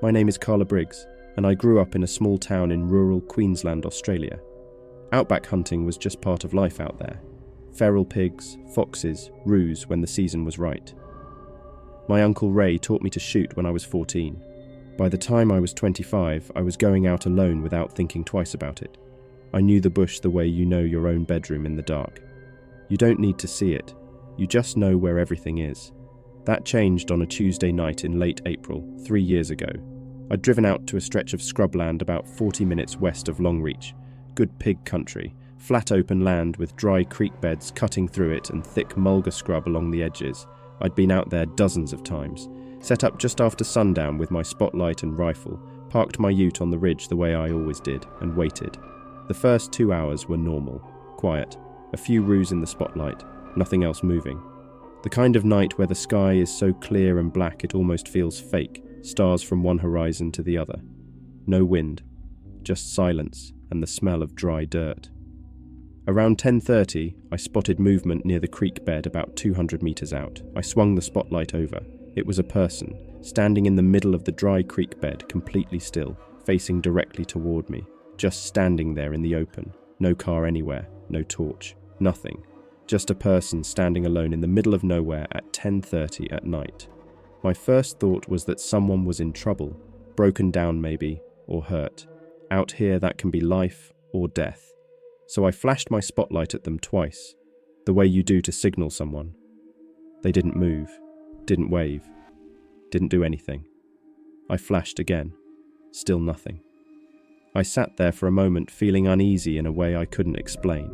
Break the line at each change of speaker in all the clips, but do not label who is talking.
My name is Carla Briggs, and I grew up in a small town in rural Queensland, Australia. Outback hunting was just part of life out there. Feral pigs, foxes, roos when the season was right. My uncle Ray taught me to shoot when I was 14. By the time I was 25, I was going out alone without thinking twice about it. I knew the bush the way you know your own bedroom in the dark. You don't need to see it, you just know where everything is. That changed on a Tuesday night in late April, 3 years ago. I'd driven out to a stretch of scrubland about 40 minutes west of Longreach. Good pig country, flat open land with dry creek beds cutting through it and thick mulga scrub along the edges. I'd been out there dozens of times. Set up just after sundown with my spotlight and rifle, parked my ute on the ridge the way I always did, and waited. The first 2 hours were normal, quiet, a few roos in the spotlight, nothing else moving. The kind of night where the sky is so clear and black it almost feels fake, stars from one horizon to the other. No wind, just silence and the smell of dry dirt. Around 10:30, I spotted movement near the creek bed about 200 meters out. I swung the spotlight over. It was a person, standing in the middle of the dry creek bed, completely still, facing directly toward me, just standing there in the open. No car anywhere, no torch, nothing. Just a person standing alone in the middle of nowhere at 10:30 at night. My first thought was that someone was in trouble, broken down maybe, or hurt. Out here that can be life or death. So I flashed my spotlight at them twice, the way you do to signal someone. They didn't move, didn't wave, didn't do anything. I flashed again, still nothing. I sat there for a moment feeling uneasy in a way I couldn't explain.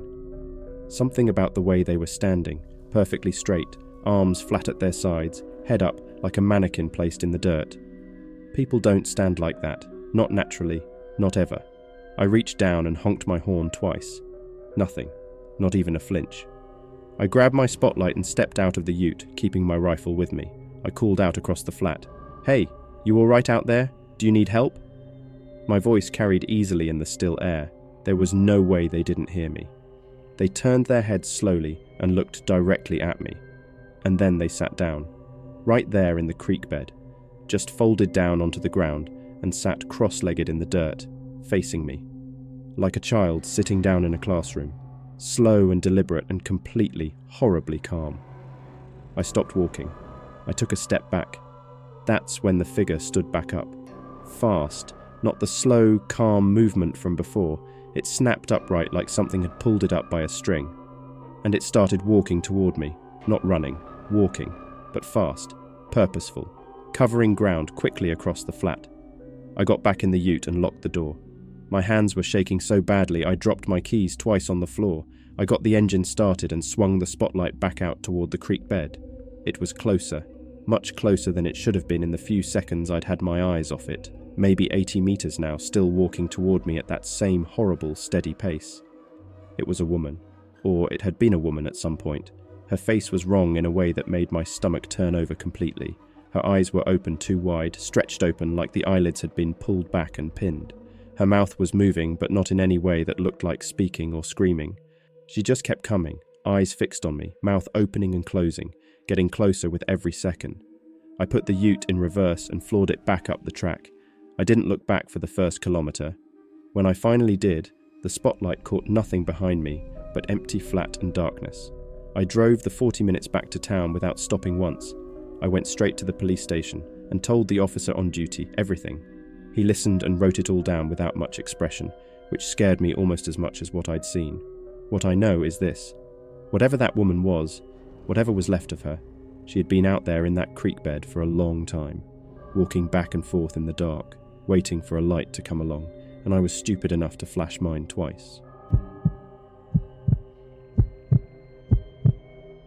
Something about the way they were standing, perfectly straight, arms flat at their sides, head up like a mannequin placed in the dirt. People don't stand like that, not naturally, not ever. I reached down and honked my horn twice. Nothing, not even a flinch. I grabbed my spotlight and stepped out of the ute, keeping my rifle with me. I called out across the flat. "Hey, you all right out there? Do you need help?" My voice carried easily in the still air. There was no way they didn't hear me. They turned their heads slowly and looked directly at me. And then they sat down, right there in the creek bed, just folded down onto the ground and sat cross-legged in the dirt, facing me. Like a child sitting down in a classroom, slow and deliberate and completely, horribly calm. I stopped walking. I took a step back. That's when the figure stood back up. Fast, not the slow, calm movement from before. It snapped upright like something had pulled it up by a string. And it started walking toward me, not running, walking, but fast, purposeful, covering ground quickly across the flat. I got back in the ute and locked the door. My hands were shaking so badly I dropped my keys twice on the floor. I got the engine started and swung the spotlight back out toward the creek bed. It was closer, much closer than it should have been in the few seconds I'd had my eyes off it. Maybe 80 meters now, still walking toward me at that same horrible, steady pace. It was a woman, or it had been a woman at some point. Her face was wrong in a way that made my stomach turn over completely. Her eyes were open too wide, stretched open like the eyelids had been pulled back and pinned. Her mouth was moving, but not in any way that looked like speaking or screaming. She just kept coming, eyes fixed on me, mouth opening and closing, getting closer with every second. I put the ute in reverse and floored it back up the track. I didn't look back for the first kilometre. When I finally did, the spotlight caught nothing behind me but empty flat and darkness. I drove the 40 minutes back to town without stopping once. I went straight to the police station and told the officer on duty everything. He listened and wrote it all down without much expression, which scared me almost as much as what I'd seen. What I know is this. Whatever that woman was, whatever was left of her, she had been out there in that creek bed for a long time, walking back and forth in the dark, waiting for a light to come along, and I was stupid enough to flash mine twice.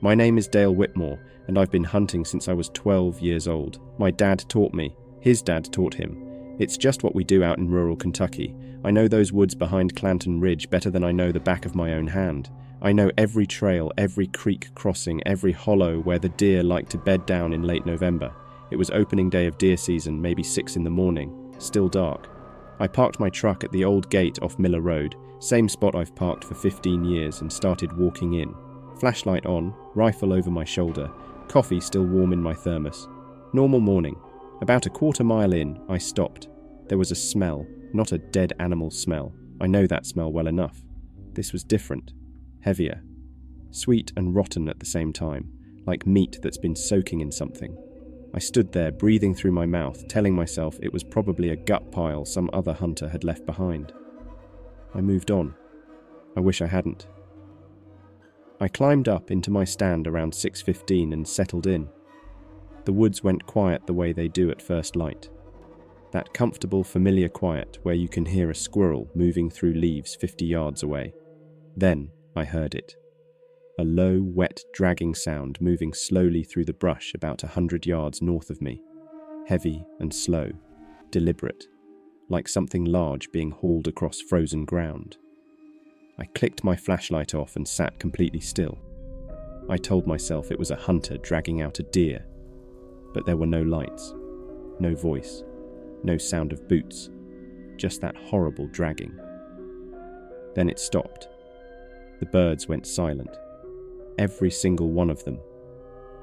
My name is Dale Whitmore, and I've been hunting since I was 12 years old. My dad taught me. His dad taught him. It's just what we do out in rural Kentucky. I know those woods behind Clanton Ridge better than I know the back of my own hand. I know every trail, every creek crossing, every hollow where the deer like to bed down in late November. It was opening day of deer season, maybe 6 in the morning, still dark. I parked my truck at the old gate off Miller Road, same spot I've parked for 15 years, and started walking in. Flashlight on, rifle over my shoulder, coffee still warm in my thermos. Normal morning. About a quarter mile in, I stopped. There was a smell, not a dead animal smell. I know that smell well enough. This was different, heavier, sweet and rotten at the same time, like meat that's been soaking in something. I stood there, breathing through my mouth, telling myself it was probably a gut pile some other hunter had left behind. I moved on. I wish I hadn't. I climbed up into my stand around 6:15 and settled in. The woods went quiet the way they do at first light. That comfortable, familiar quiet where you can hear a squirrel moving through leaves 50 yards away. Then I heard it. A low, wet, dragging sound moving slowly through the brush about 100 yards north of me. Heavy and slow, deliberate, like something large being hauled across frozen ground. I clicked my flashlight off and sat completely still. I told myself it was a hunter dragging out a deer, but there were no lights, no voice, no sound of boots, just that horrible dragging. Then it stopped. The birds went silent. Every single one of them.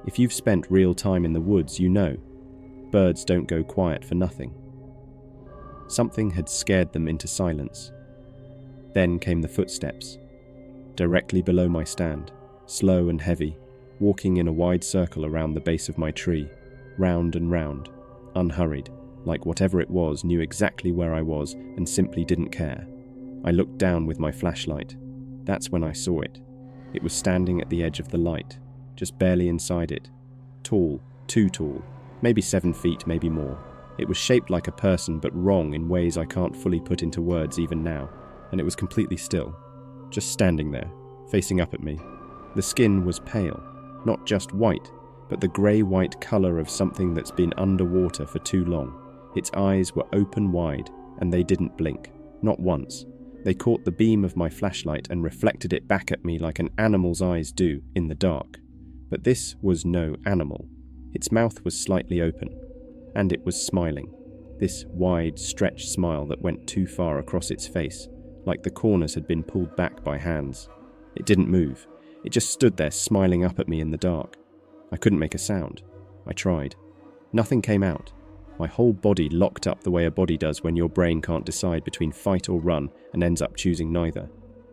If you've spent real time in the woods, you know, birds don't go quiet for nothing. Something had scared them into silence. Then came the footsteps, directly below my stand, slow and heavy, walking in a wide circle around the base of my tree, round and round, unhurried, like whatever it was knew exactly where I was and simply didn't care. I looked down with my flashlight. That's when I saw it. It was standing at the edge of the light, just barely inside it. Tall, too tall, maybe 7 feet, maybe more. It was shaped like a person, but wrong in ways I can't fully put into words even now, and it was completely still, just standing there, facing up at me. The skin was pale, not just white, but the grey-white colour of something that's been underwater for too long. Its eyes were open wide, and they didn't blink, not once. They caught the beam of my flashlight and reflected it back at me like an animal's eyes do in the dark. But this was no animal. Its mouth was slightly open, and it was smiling. This wide, stretched smile that went too far across its face, like the corners had been pulled back by hands. It didn't move. It just stood there smiling up at me in the dark. I couldn't make a sound. I tried. Nothing came out. My whole body locked up the way a body does when your brain can't decide between fight or run and ends up choosing neither.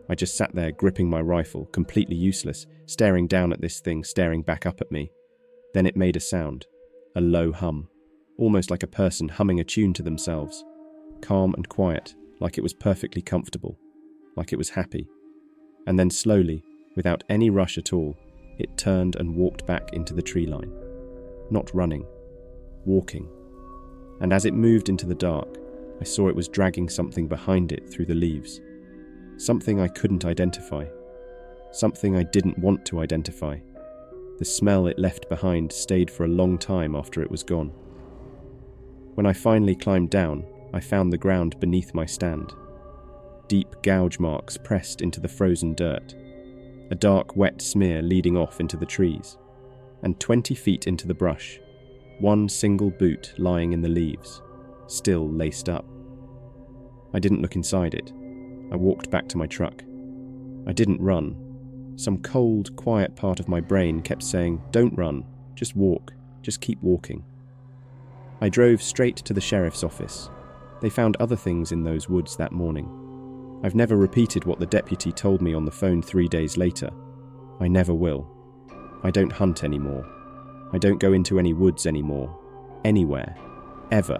I just sat there gripping my rifle, completely useless, staring down at this thing staring back up at me. Then it made a sound, a low hum, almost like a person humming a tune to themselves. Calm and quiet, like it was perfectly comfortable, like it was happy. And then slowly, without any rush at all, it turned and walked back into the tree line. Not running, walking. And as it moved into the dark, I saw it was dragging something behind it through the leaves. Something I couldn't identify. Something I didn't want to identify. The smell it left behind stayed for a long time after it was gone. When I finally climbed down, I found the ground beneath my stand. Deep gouge marks pressed into the frozen dirt. A dark, wet smear leading off into the trees. And 20 feet into the brush, one single boot lying in the leaves, still laced up. I didn't look inside it. I walked back to my truck. I didn't run. Some cold, quiet part of my brain kept saying, "Don't run, just walk, just keep walking." I drove straight to the sheriff's office. They found other things in those woods that morning. I've never repeated what the deputy told me on the phone 3 days later. I never will. I don't hunt anymore. I don't go into any woods anymore. Anywhere. Ever.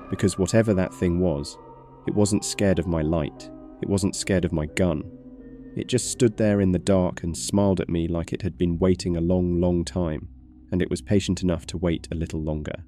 Because whatever that thing was, it wasn't scared of my light. It wasn't scared of my gun. It just stood there in the dark and smiled at me like it had been waiting a long, long time, and it was patient enough to wait a little longer.